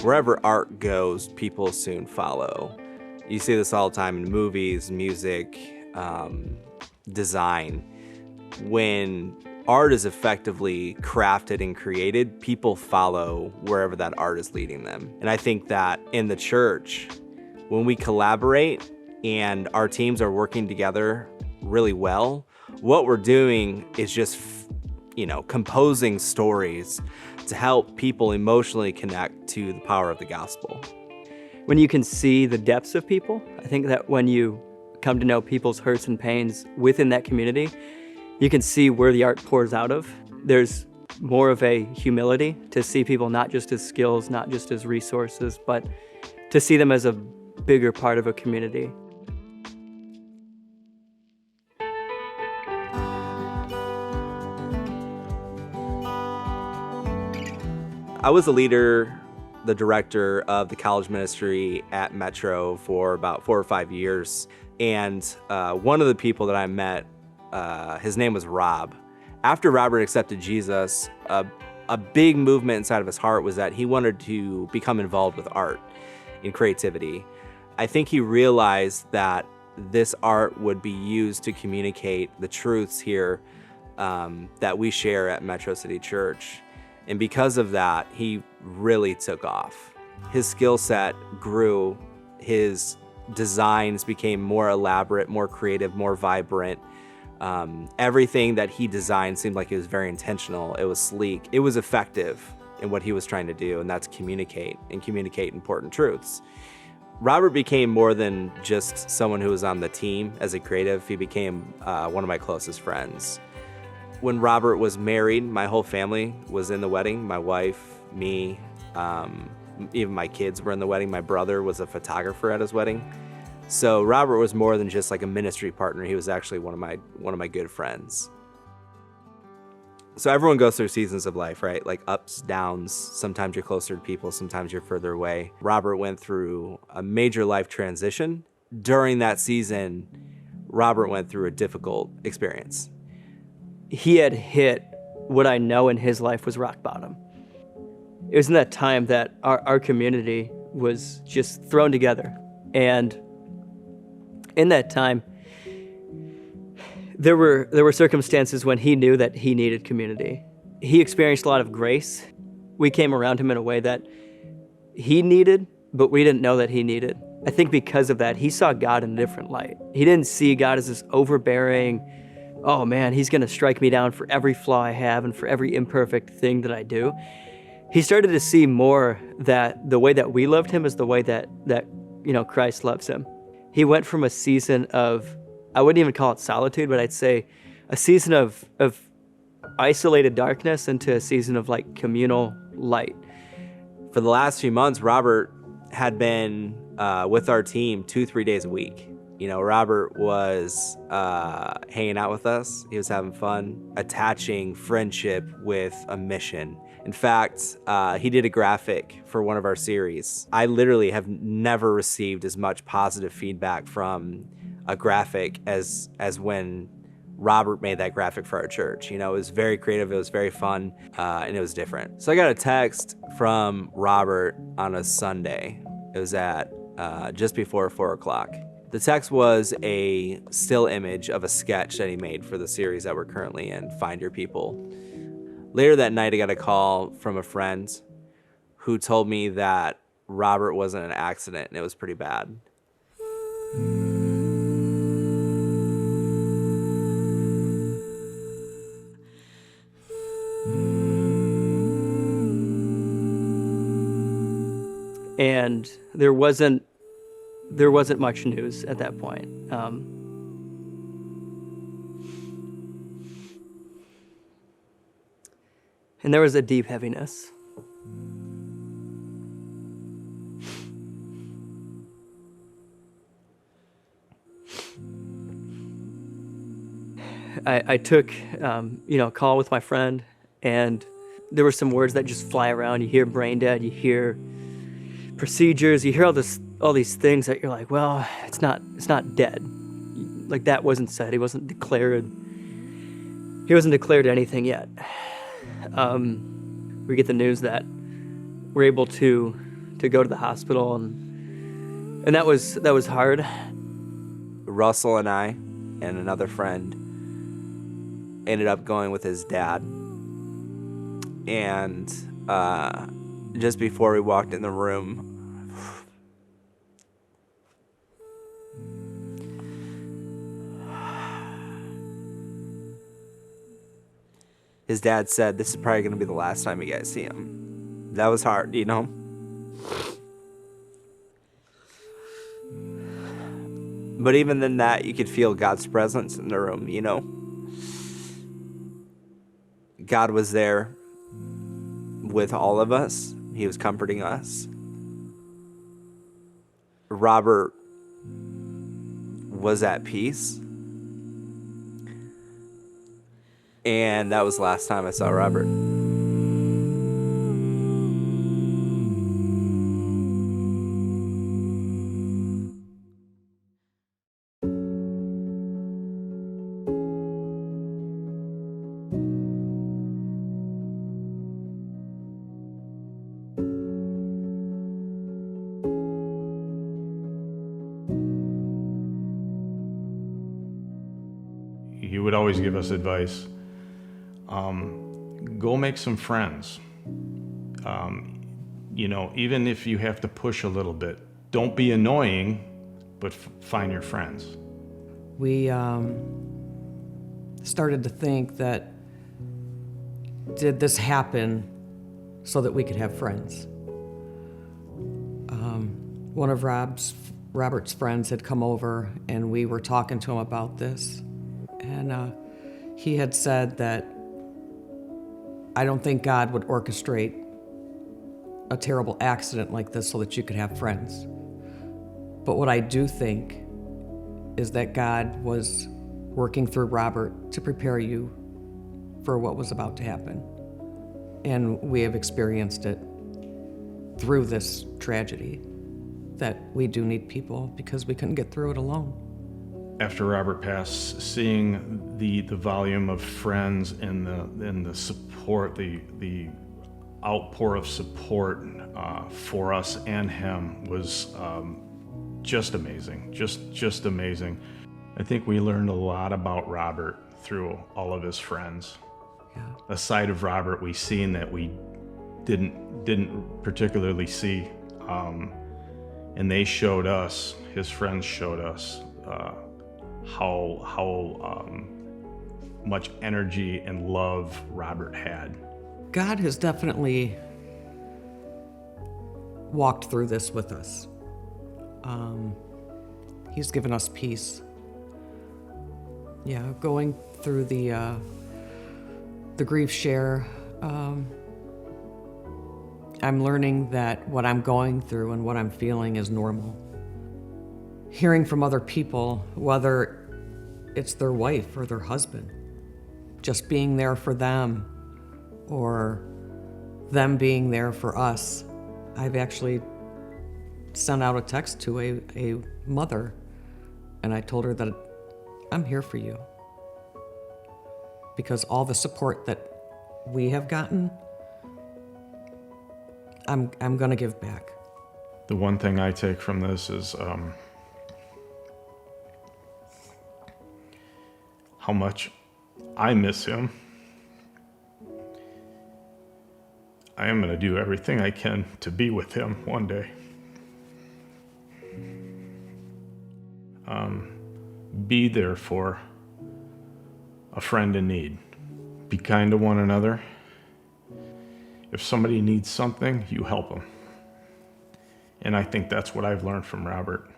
Wherever art goes, people soon follow. You see this all the time in movies, music, design. When art is effectively crafted and created, people follow wherever that art is leading them. And I think that in the church, when we collaborate and our teams are working together really well, what we're doing is just, composing stories to help people emotionally connect to the power of the gospel. When you can see the depths of people, I think that when you come to know people's hurts and pains within that community, you can see where the art pours out of. There's more of a humility to see people not just as skills, not just as resources, but to see them as a bigger part of a community. I was the director of the college ministry at Metro for about 4 or 5 years. And one of the people that I met, his name was Rob. After Robert accepted Jesus, a big movement inside of his heart was that he wanted to become involved with art and creativity. I think he realized that this art would be used to communicate the truths here that we share at Metro City Church. And because of that, he really took off. His skill set grew, his designs became more elaborate, more creative, more vibrant. Everything that he designed seemed like it was very intentional. It was sleek. It was effective in what he was trying to do, and that's communicate important truths. Robert became more than just someone who was on the team as a creative. He became one of my closest friends. When Robert was married, my whole family was in the wedding. My wife, me, even my kids were in the wedding. My brother was a photographer at his wedding. So Robert was more than just like a ministry partner. He was actually one of my good friends. So everyone goes through seasons of life, right? Like ups, downs. Sometimes you're closer to people, sometimes you're further away. Robert went through a major life transition. During that season, Robert went through a difficult experience. He had hit what I know in his life was rock bottom. It was in that time that our community was just thrown together. And in that time, there were circumstances when he knew that he needed community. He experienced a lot of grace. We came around him in a way that he needed, but we didn't know that he needed. I think because of that, he saw God in a different light. He didn't see God as this overbearing, oh man, he's gonna strike me down for every flaw I have and for every imperfect thing that I do. He started to see more that the way that we loved him is the way that Christ loves him. He went from a season of, I wouldn't even call it solitude, but I'd say a season of isolated darkness into a season of like communal light. For the last few months, Robert had been with our team 2-3 days a week. Robert was hanging out with us. He was having fun, attaching friendship with a mission. In fact, he did a graphic for one of our series. I literally have never received as much positive feedback from a graphic as when Robert made that graphic for our church. It was very creative, it was very fun, and it was different. So I got a text from Robert on a Sunday. It was at just before 4 o'clock. The text was a still image of a sketch that he made for the series that we're currently in, Find Your People. Later that night, I got a call from a friend who told me that Robert was in an accident and it was pretty bad. And there wasn't much news at that point. And there was a deep heaviness. I took a call with my friend, and there were some words that just fly around. You hear brain dead, you hear procedures, you hear all these things that you're like, well, it's not dead. Like, that wasn't said. He wasn't declared anything yet. We get the news that we're able to to go to the hospital, and that was hard. Russell and I and another friend ended up going with his dad. And just before we walked in the room, his dad said, "This is probably going to be the last time you guys see him." That was hard, you know? But even in that, you could feel God's presence in the room, you know? God was there with all of us. He was comforting us. Robert was at peace. And that was the last time I saw Robert. He would always give us advice. Go make some friends. Even if you have to push a little bit, don't be annoying, but find your friends. We started to think that, did this happen so that we could have friends? One of Robert's friends had come over, and we were talking to him about this. And he had said that, I don't think God would orchestrate a terrible accident like this so that you could have friends. But what I do think is that God was working through Robert to prepare you for what was about to happen. And we have experienced it through this tragedy, that we do need people because we couldn't get through it alone. After Robert passed, seeing the volume of friends and the support, the outpour of support for us and him was just amazing, just amazing. I think we learned a lot about Robert through all of his friends. Yeah. A side of Robert we seen that we didn't particularly see, and they showed us, his friends showed us, how much energy and love Robert had. God has definitely walked through this with us. He's given us peace. Yeah, going through the grief share, I'm learning that what I'm going through and what I'm feeling is normal. Hearing from other people, whether it's their wife or their husband, just being there for them or them being there for us. I've actually sent out a text to a mother, and I told her that I'm here for you. Because all the support that we have gotten, I'm gonna give back. The one thing I take from this is how much I miss him. I am going to do everything I can to be with him one day. Be there for a friend in need. Be kind to one another. If somebody needs something, you help them. And I think that's what I've learned from Robert.